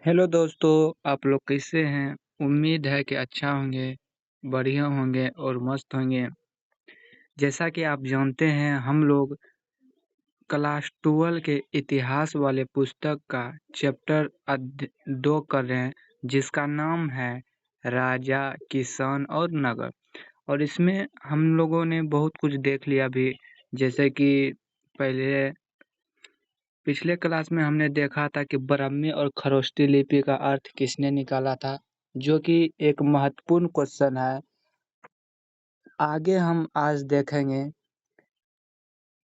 Hello दोस्तों, आप लोग कैसे हैं? उम्मीद है कि अच्छा होंगे, बढ़िया होंगे और मस्त होंगे। जैसा कि आप जानते हैं, हम लोग क्लास 12 के इतिहास वाले पुस्तक का चैप्टर 2 कर रहे हैं, जिसका नाम है राजा, किसान और नगर। और इसमें हम लोगों ने बहुत कुछ देख लिया भी, जैसे कि पहले पिछले क्लास में हमने देखा था कि ब्राह्मी और खरोष्टी लिपि का अर्थ किसने निकाला था, जो कि एक महत्वपूर्ण क्वेश्चन है। आगे हम आज देखेंगे।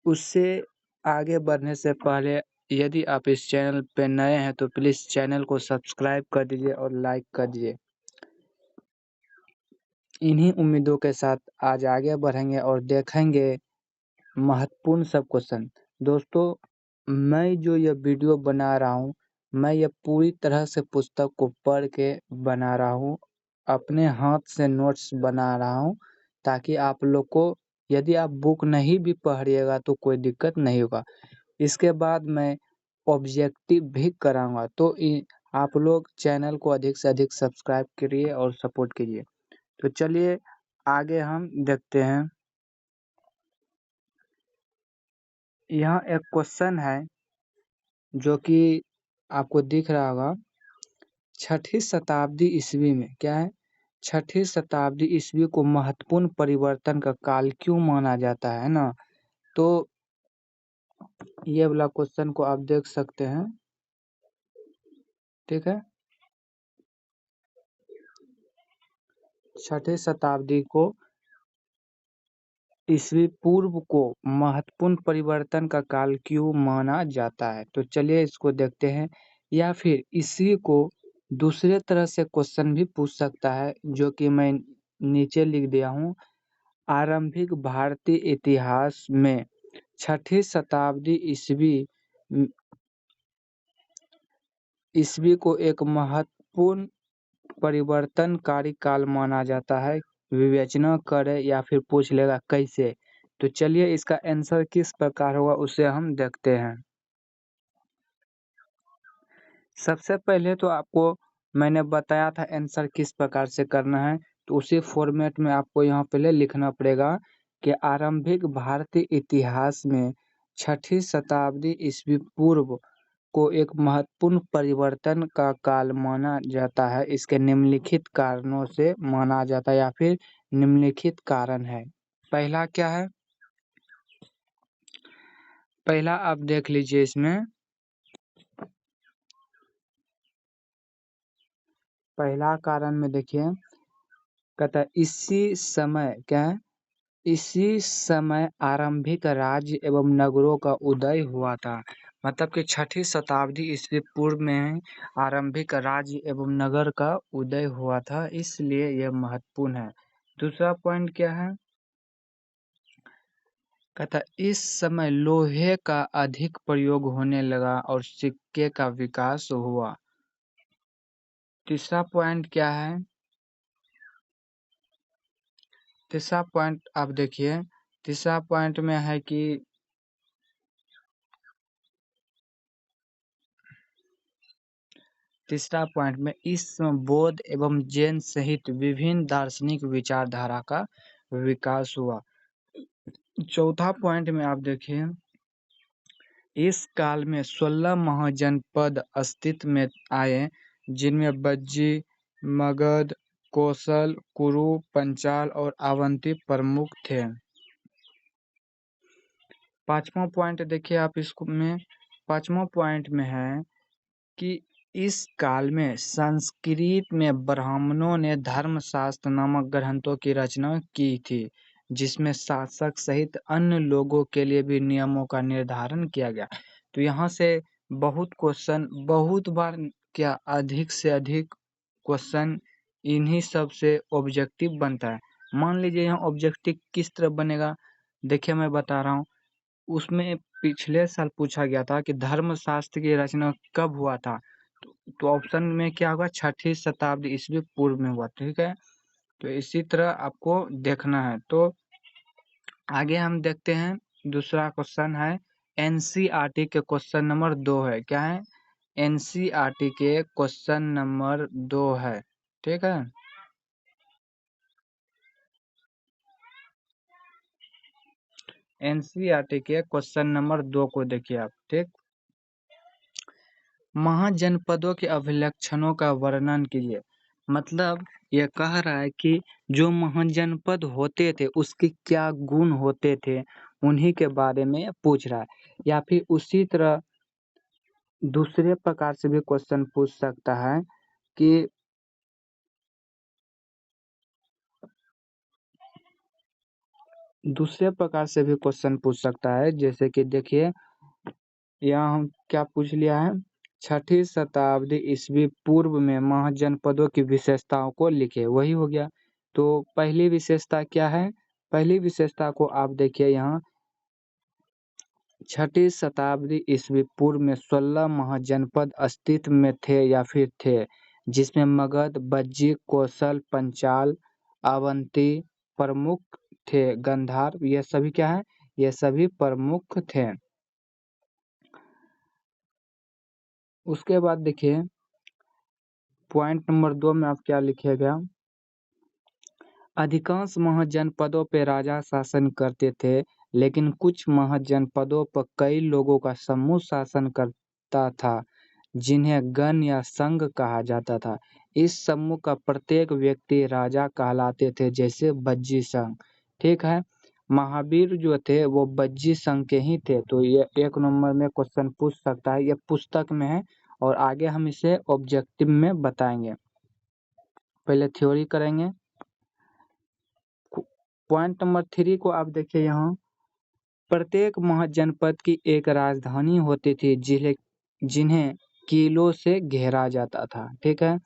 उससे आगे बढ़ने से पहले यदि आप इस चैनल पे नए हैं तो प्लीज़ चैनल को सब्सक्राइब कर दीजिए और लाइक कर दीजिए। इन्हीं उम्मीदों के साथ आज आगे बढ़ेंगे और देखेंगे महत्वपूर्ण सब क्वेश्चन। दोस्तों, मैं जो ये वीडियो बना रहा हूँ, मैं ये पूरी तरह से पुस्तक को पढ़ के बना रहा हूँ, अपने हाथ से नोट्स बना रहा हूँ, ताकि आप लोग को यदि आप बुक नहीं भी पढ़िएगा तो कोई दिक्कत नहीं होगा। इसके बाद मैं ऑब्जेक्टिव भी कराऊंगा, तो आप लोग चैनल को अधिक से अधिक सब्सक्राइब करिए और सपोर्ट कीजिए। तो चलिए आगे हम देखते हैं। यहाँ एक क्वेश्चन है जो कि आपको दिख रहा होगा। छठी शताब्दी ईस्वी में क्या है? छठी शताब्दी ईस्वी को महत्वपूर्ण परिवर्तन का काल क्यों माना जाता है ना? तो ये वाला क्वेश्चन को आप देख सकते हैं। ठीक है, छठी शताब्दी को ईस्वी पूर्व को महत्वपूर्ण परिवर्तन का काल क्यों माना जाता है? तो चलिए इसको देखते हैं। या फिर इसी को दूसरे तरह से क्वेश्चन भी पूछ सकता है, जो कि मैं नीचे लिख दिया हूँ। आरंभिक भारतीय इतिहास में छठी शताब्दी ईस्वी को एक महत्वपूर्ण परिवर्तनकारी काल माना जाता है। विवेचना करे या फिर पूछ लेगा कैसे। तो चलिए इसका आंसर किस प्रकार होगा उसे हम देखते हैं। सबसे पहले तो आपको मैंने बताया था आंसर किस प्रकार से करना है, तो उसी फॉर्मेट में आपको यहाँ पहले लिखना पड़ेगा कि आरंभिक भारतीय इतिहास में छठी शताब्दी ईस्वी पूर्व को एक महत्वपूर्ण परिवर्तन का काल माना जाता है। इसके निम्नलिखित कारणों से माना जाता है, या फिर निम्नलिखित कारण है। पहला क्या है? पहला आप देख लीजिए इसमें। पहला कारण में देखिए, कहता है इसी समय क्या है? इसी समय आरंभिक राज्य एवं नगरों का उदय हुआ था। मतलब कि छठी शताब्दी ईस्वी पूर्व में आरंभिक राज्य एवं नगर का उदय हुआ था, इसलिए यह महत्वपूर्ण है। दूसरा पॉइंट क्या है? कहता इस समय लोहे का अधिक प्रयोग होने लगा और सिक्के का विकास हुआ। तीसरा पॉइंट क्या है? तीसरा पॉइंट आप देखिए। तीसरा पॉइंट में है कि तीसरा पॉइंट में इस बौद्ध एवं जैन सहित विभिन्न दार्शनिक विचारधारा का विकास हुआ। चौथा पॉइंट में आप देखिए, इस काल में 16 महाजनपद अस्तित्व में आए, जिनमें बज्जी, मगध, कौशल, कुरु, पंचाल और अवंती प्रमुख थे। पांचवा पॉइंट देखिए आप इसको में। पांचवा पॉइंट में है कि इस काल में संस्कृत में ब्राह्मणों ने धर्मशास्त्र नामक ग्रंथों की रचना की थी, जिसमें शासक सहित अन्य लोगों के लिए भी नियमों का निर्धारण किया गया। तो यहाँ से बहुत क्वेश्चन, बहुत बार क्या, अधिक से अधिक क्वेश्चन इन्हीं सब से ऑब्जेक्टिव बनता है। मान लीजिए यहाँ ऑब्जेक्टिव किस तरह बनेगा, देखिए मैं बता रहा हूँ। उसमें पिछले साल पूछा गया था कि धर्मशास्त्र की रचना कब हुआ था, तो ऑप्शन में क्या होगा? छठी शताब्दी ईस्वी पूर्व में हुआ। ठीक है, तो इसी तरह आपको देखना है। तो आगे हम देखते हैं। दूसरा क्वेश्चन है एनसीईआरटी के क्वेश्चन नंबर 2 है। क्या है? एनसीईआरटी के क्वेश्चन नंबर 2 है। ठीक है, एनसीईआरटी के क्वेश्चन नंबर 2 को देखिए आप। ठीक, महाजनपदों के अभिलक्षणों का वर्णन कीजिए। मतलब यह कह रहा है कि जो महाजनपद होते थे उसके क्या गुण होते थे, उन्हीं के बारे में पूछ रहा है। या फिर उसी तरह दूसरे प्रकार से भी क्वेश्चन पूछ सकता है कि जैसे कि देखिए यहाँ हम क्या पूछ लिया है, 6ठी शताब्दी ईस्वी पूर्व में महाजनपदों की विशेषताओं को लिखे, वही हो गया। तो पहली विशेषता क्या है, पहली विशेषता को आप देखिए यहाँ 6ठी शताब्दी ईस्वी पूर्व में 16 महाजनपद अस्तित्व में थे या फिर थे, जिसमें मगध, बज्जी, कौशल, पंचाल, अवंती प्रमुख थे। गंधार, ये सभी क्या है, ये सभी प्रमुख थे। उसके बाद देखिए पॉइंट नंबर 2 में आप क्या लिखिएगा, अधिकांश महाजनपदों पर राजा शासन करते थे, लेकिन कुछ महाजनपदों पर कई लोगों का समूह शासन करता था, जिन्हें गण या संघ कहा जाता था। इस समूह का प्रत्येक व्यक्ति राजा कहलाते थे, जैसे बज्जी संघ। ठीक है, महावीर जो थे वो बज्जी संघ के ही थे। तो ये 1 नंबर में क्वेश्चन पूछ सकता है, ये पुस्तक में है और आगे हम इसे ऑब्जेक्टिव में बताएंगे। पहले थ्योरी करेंगे। पॉइंट नंबर 3 को आप देखिए यहाँ, प्रत्येक महाजनपद की एक राजधानी होती थी, जिन्हें किलों से घेरा जाता था। ठीक है,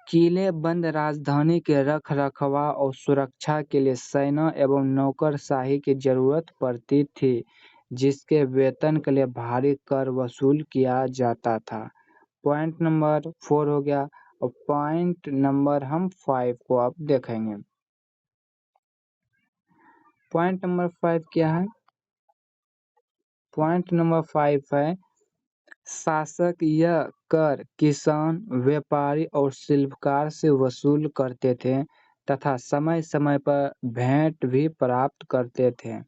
किले बंद राजधानी के रख रखाव और सुरक्षा के लिए सेना एवं नौकरशाही की जरूरत पड़ती थी, जिसके वेतन के लिए भारी कर वसूल किया जाता था। पॉइंट नंबर 4 हो गया। और पॉइंट नंबर हम 5 को अब देखेंगे। पॉइंट नंबर 5 क्या है, पॉइंट नंबर 5 है, शासक यह कर किसान, व्यापारी और शिल्पकार से वसूल करते थे तथा समय समय पर भेंट भी प्राप्त करते थे।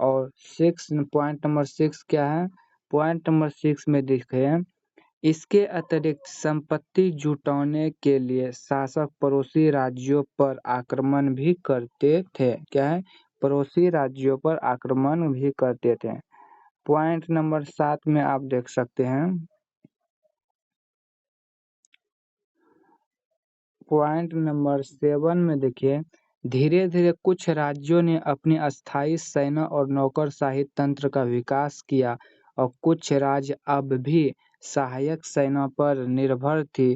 और पॉइंट नंबर 6 क्या है, पॉइंट नंबर 6 में देखिए, इसके अतिरिक्त संपत्ति जुटाने के लिए शासक पड़ोसी राज्यों पर आक्रमण भी करते थे। क्या है, पड़ोसी राज्यों पर आक्रमण भी करते थे। पॉइंट नंबर 7 में आप देख सकते हैं, पॉइंट नंबर 7 में देखिए, धीरे धीरे कुछ राज्यों ने अपनी अस्थायी सेना और नौकरशाही तंत्र का विकास किया और कुछ राज्य अब भी सहायक सेना पर निर्भर थे,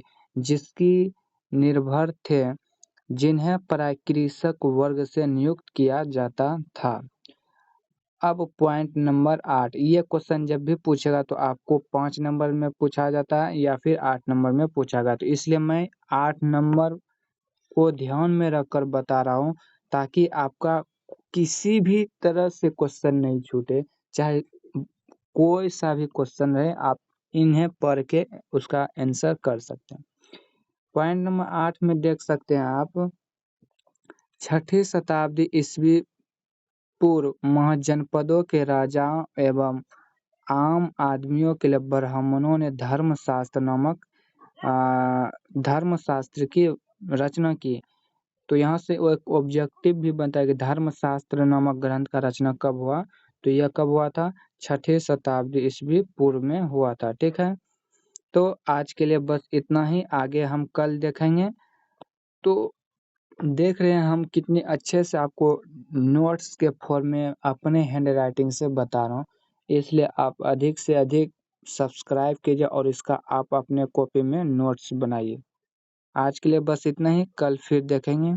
जिन्हें प्राकृतिक वर्ग से नियुक्त किया जाता था। अब पॉइंट नंबर 8, ये क्वेश्चन जब भी पूछेगा तो आपको 5 नंबर में पूछा जाता है या फिर 8 नंबर में पूछा गया, तो इसलिए मैं 8 नंबर को ध्यान में रखकर बता रहा हूँ, ताकि आपका किसी भी तरह से क्वेश्चन नहीं छूटे, चाहे कोई सा भी क्वेश्चन रहे, आप इन्हें पढ़ के उसका आंसर कर सकते हैं। पॉइंट नंबर 8 में देख सकते हैं आप, 6ठी शताब्दी ईस्वी पूर्व महाजनपदों के राजाओं एवं आम आदमियों के लिए ब्राह्मणों ने धर्मशास्त्र की रचना की। तो यहाँ से वो एक ऑब्जेक्टिव भी बनता है कि धर्मशास्त्र नामक ग्रंथ का रचना कब हुआ, तो यह कब हुआ था, 6ठी शताब्दी ईस्वी पूर्व में हुआ था। ठीक है, तो आज के लिए बस इतना ही, आगे हम कल देखेंगे। तो देख रहे हैं हम कितने अच्छे से आपको नोट्स के फॉर्म में अपने हैंड राइटिंग से बता रहा हूँ, इसलिए आप अधिक से अधिक सब्सक्राइब कीजिए और इसका आप अपने कॉपी में नोट्स बनाइए। आज के लिए बस इतना ही, कल फिर देखेंगे।